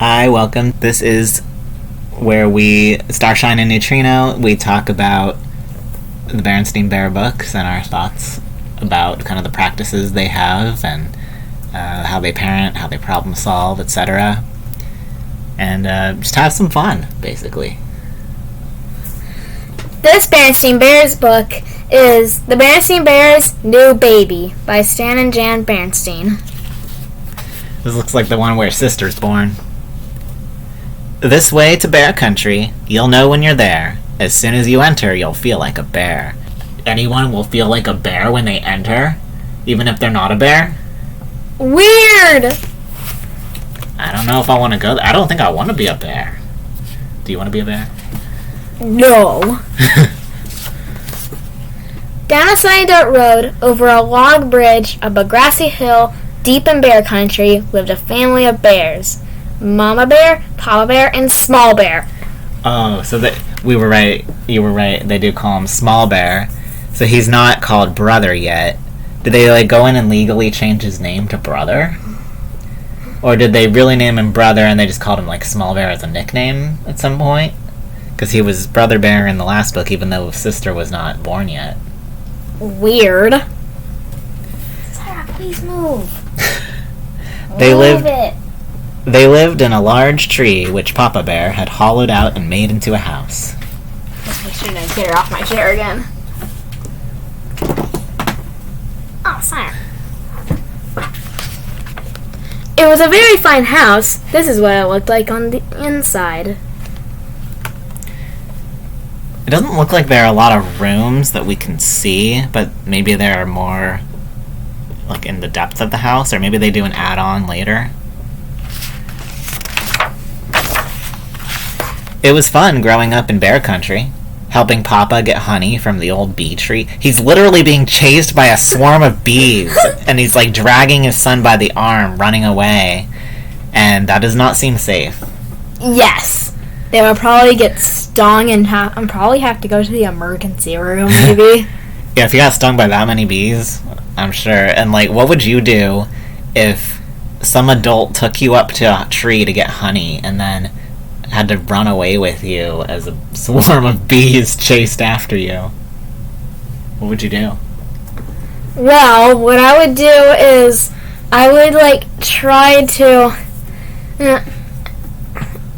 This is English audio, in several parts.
Hi, welcome. This is where we, Starshine and Neutrino, we talk about the Berenstain Bear books and our thoughts about kind of the practices they have and how they parent, how they problem solve, etc. And just have some fun, basically. This Berenstain Bears book is The Berenstain Bears' New Baby by Stan and Jan Berenstain. This looks like the one where Sister's born. This way to Bear Country, you'll know when you're there. As soon as you enter, you'll feel like a bear. Anyone will feel like a bear when they enter, even if they're not a bear? Weird! I don't know if I want to go there. I don't think I want to be a bear. Do you want to be a bear? No. Down a sunny dirt road, over a log bridge, up a grassy hill, deep in Bear Country, lived a family of bears. Mama Bear, Papa Bear, and Small Bear. Oh, so we were right. You were right. They do call him Small Bear. So he's not called Brother yet. Did they go in and legally change his name to Brother? Or did they really name him Brother and they just called him Small Bear as a nickname at some point? Because he was Brother Bear in the last book, even though his sister was not born yet. Weird. Sarah, please move. They lived in a large tree which Papa Bear had hollowed out and made into a house. Let's make sure I don't get her off my chair again. Oh, sorry. It was a very fine house. This is what it looked like on the inside. It doesn't look like there are a lot of rooms that we can see, but maybe there are more in the depth of the house, or maybe they do an add-on later. It was fun growing up in Bear Country, helping Papa get honey from the old bee tree. He's literally being chased by a swarm of bees, and he's dragging his son by the arm, running away, and that does not seem safe. Yes. They will probably get stung and probably have to go to the emergency room, maybe. Yeah, if you got stung by that many bees, I'm sure. And, what would you do if some adult took you up to a tree to get honey and then had to run away with you as a swarm of bees chased after you? What would you do? Well, what I would do is I would, try to...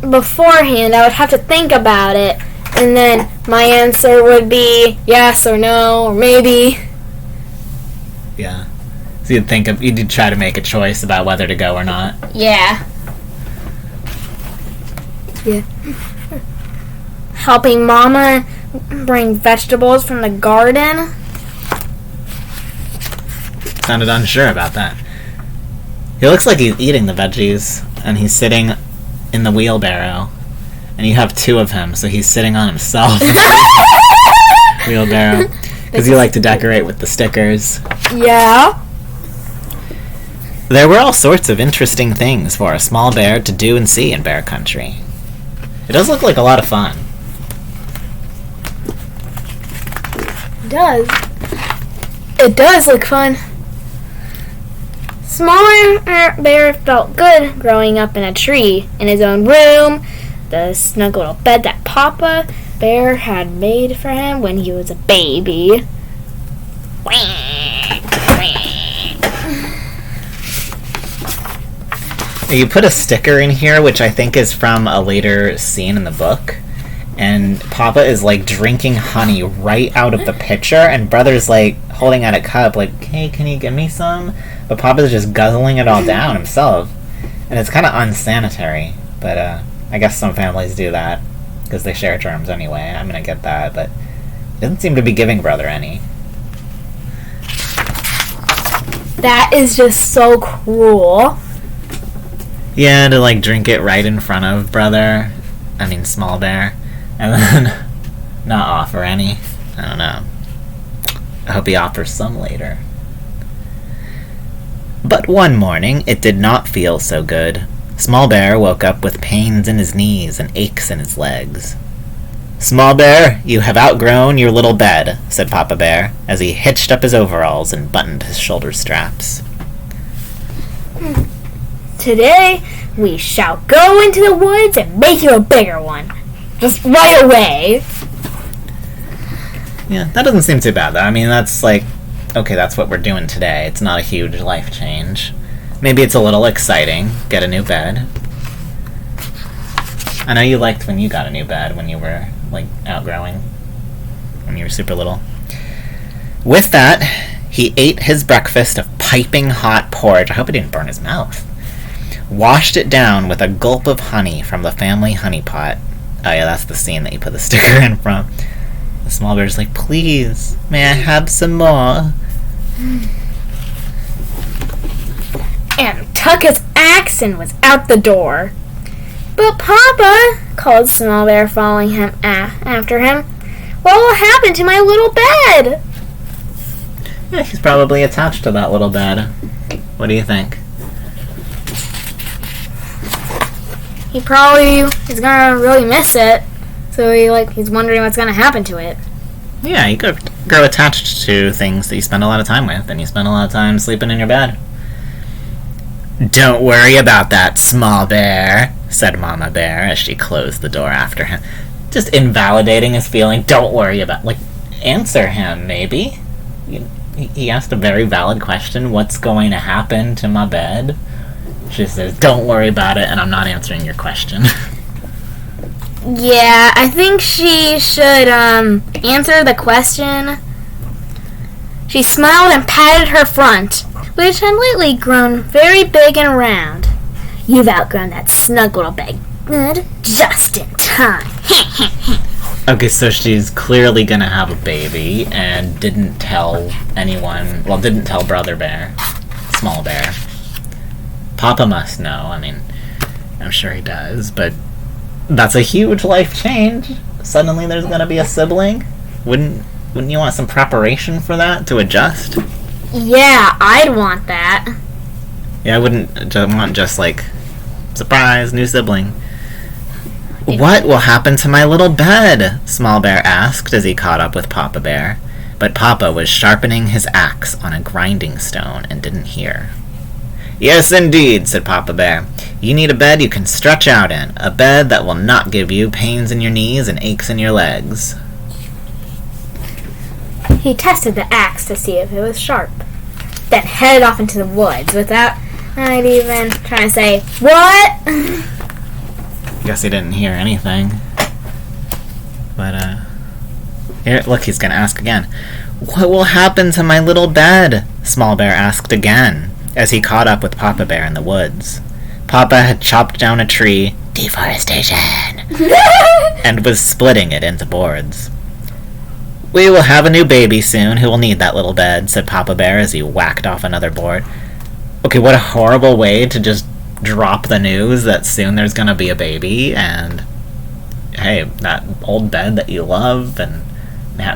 beforehand, I would have to think about it, and then my answer would be yes or no, or maybe. Yeah. So you'd try to make a choice about whether to go or not. Yeah. Yeah. Helping Mama bring vegetables from the garden. Sounded unsure about that. He looks like he's eating the veggies, and he's sitting in the wheelbarrow, and you have two of him, so he's sitting on himself. Wheelbarrow. Because you like to decorate with the stickers. Yeah. There were all sorts of interesting things for a small bear to do and see in Bear Country. It does look like a lot of fun. It does. It does look fun. Smaller Bear felt good growing up in a tree, in his own room, the snug little bed that Papa Bear had made for him when he was a baby. You put a sticker in here, which I think is from a later scene in the book, and Papa is drinking honey right out of the pitcher, and Brother's holding out a cup hey, can you give me some? But Papa's just guzzling it all down himself, and it's kind of unsanitary, but I guess some families do that because they share germs anyway. I'm gonna get that, but it doesn't seem to be giving Brother any. That is just so cruel. Yeah, to drink it right in front of Small Bear, and then not offer any. I don't know. I hope he offers some later. But one morning, it did not feel so good. Small Bear woke up with pains in his knees and aches in his legs. "Small Bear, you have outgrown your little bed," said Papa Bear, as he hitched up his overalls and buttoned his shoulder straps. Today, We shall go into the woods and make you a bigger one. Just right away. Yeah, that doesn't seem too bad, though. I mean, that's like, okay, that's what we're doing today. It's not a huge life change. Maybe it's a little exciting. Get a new bed. I know you liked when you got a new bed when you were, like, outgrowing. When you were super little. With that, he ate his breakfast of piping hot porridge. I hope it didn't burn his mouth. Washed it down with a gulp of honey from the family honey pot. Oh yeah, that's the scene that you put the sticker in from. The small bear's like, please, may I have some more? And took his axe and was out the door. But Papa, called Small Bear, following him after him, what will happen to my little bed? Yeah, he's probably attached to that little bed. What do you think? He probably is gonna really miss it. So he's wondering what's gonna happen to it. Yeah, you could grow attached to things that you spend a lot of time with, and you spend a lot of time sleeping in your bed. Don't worry about that, Small Bear, said Mama Bear as she closed the door after him. Just invalidating his feeling. Don't worry about, answer him, maybe. He asked a very valid question. What's going to happen to my bed? She says, don't worry about it, and I'm not answering your question. Yeah, I think she should, answer the question. She smiled and patted her front, which had lately grown very big and round. You've outgrown that snug little bed, good, just in time. Okay, so she's clearly gonna have a baby, and didn't tell anyone, didn't tell Brother Bear, Small Bear. Papa must know, I mean, I'm sure he does, but that's a huge life change. Suddenly there's gonna be a sibling. Wouldn't you want some preparation for that, to adjust? Yeah, I'd want that. Yeah, I wouldn't want just, surprise, new sibling. What will happen to my little bed? Small Bear asked as he caught up with Papa Bear. But Papa was sharpening his axe on a grinding stone and didn't hear. Yes, indeed, said Papa Bear. You need a bed you can stretch out in. A bed that will not give you pains in your knees and aches in your legs. He tested the axe to see if it was sharp, then headed off into the woods without not even trying to say, what? Guess he didn't hear anything. But, here, look, he's gonna ask again. What will happen to my little bed? Small Bear asked again, as he caught up with Papa Bear in the woods. Papa had chopped down a tree, deforestation, and was splitting it into boards. We will have a new baby soon who will need that little bed, said Papa Bear as he whacked off another board. Okay, what a horrible way to just drop the news that soon there's gonna be a baby, and hey, that old bed that you love and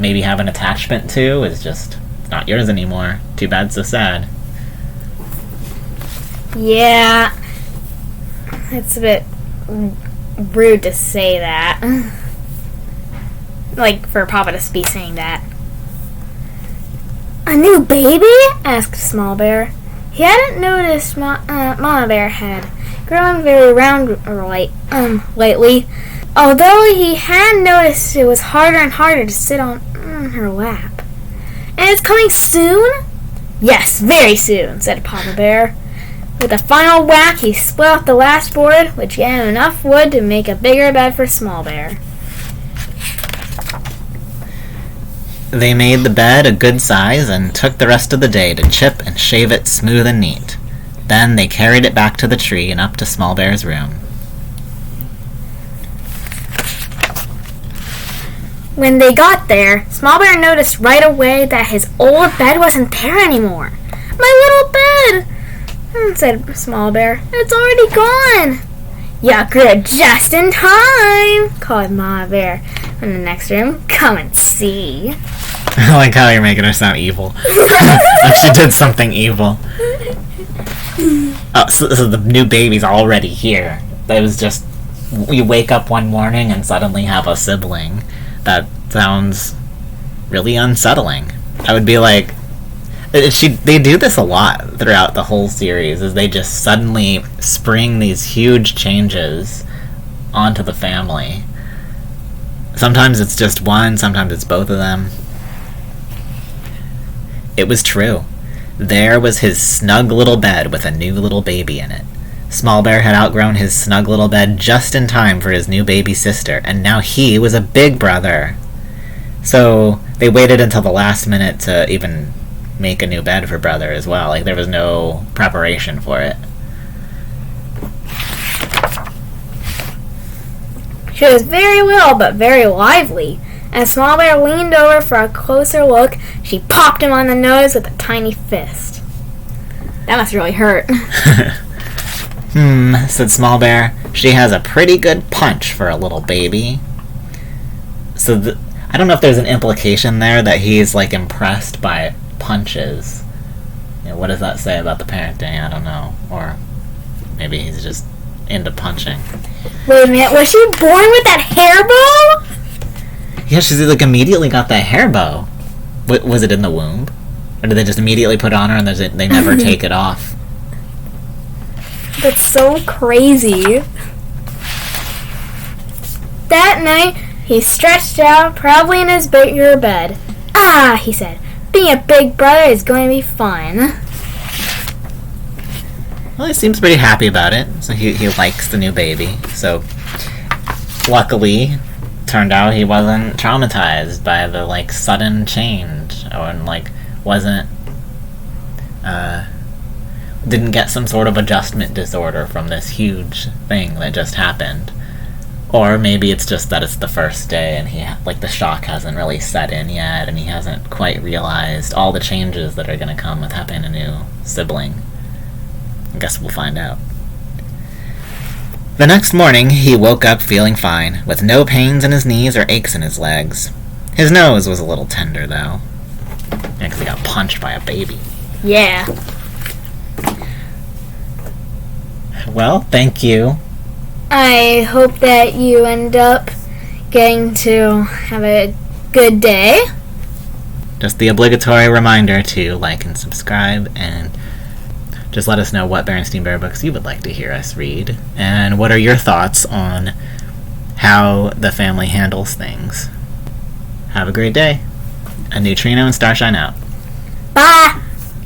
maybe have an attachment to is just not yours anymore. Too bad, so sad. Yeah, it's a bit rude to say that. For Papa to be saying that. A new baby? Asked Small Bear. He hadn't noticed Mama Bear had grown very round lately, although he had noticed it was harder and harder to sit on her lap. And it's coming soon? Yes, very soon, said Papa Bear. With a final whack, he split off the last board, which gave him enough wood to make a bigger bed for Small Bear. They made the bed a good size and took the rest of the day to chip and shave it smooth and neat. Then they carried it back to the tree and up to Small Bear's room. When they got there, Small Bear noticed right away that his old bed wasn't there anymore. My little bed, said Small Bear. It's already gone. You grew just in time, called Mama Bear from the next room. Come and see. I like how you're making her sound evil. Like she did something evil. Oh, so the new baby's already here. That was just, you wake up one morning and suddenly have a sibling. That sounds really unsettling. I would be like, They do this a lot throughout the whole series, is they just suddenly spring these huge changes onto the family. Sometimes it's just one, sometimes it's both of them. It was true. There was his snug little bed with a new little baby in it. Small Bear had outgrown his snug little bed just in time for his new baby sister, and now he was a big brother. So they waited until the last minute to even make a new bed for brother as well. Like, there was no preparation for it. She was very little but very lively. As Small Bear leaned over for a closer look, she popped him on the nose with a tiny fist. That must really hurt. Said Small Bear. She has a pretty good punch for a little baby. So I don't know if there's an implication there that he's, like, impressed by punches. You know, what does that say about the parenting? I don't know. Or maybe he's just into punching. Wait a minute, was she born with that hair bow? Yeah, she's like immediately got that hair bow. Was it in the womb? Or did they just immediately put it on her and they never take it off? That's so crazy. That night, he stretched out, proudly in his bigger bed. Ah, he said, being a big brother is going to be fun. Well, he seems pretty happy about it. So he likes the new baby. So, luckily, turned out he wasn't traumatized by the, like, sudden change. Or, like, didn't get some sort of adjustment disorder from this huge thing that just happened. Or maybe it's just that it's the first day and the shock hasn't really set in yet and he hasn't quite realized all the changes that are going to come with having a new sibling. I guess we'll find out. The next morning, he woke up feeling fine, with no pains in his knees or aches in his legs. His nose was a little tender, though. Yeah, because he got punched by a baby. Yeah. Well, thank you. I hope that you end up getting to have a good day. Just the obligatory reminder to like and subscribe, and just let us know what Berenstain Bear books you would like to hear us read, and what are your thoughts on how the family handles things. Have a great day. A neutrino and starshine out.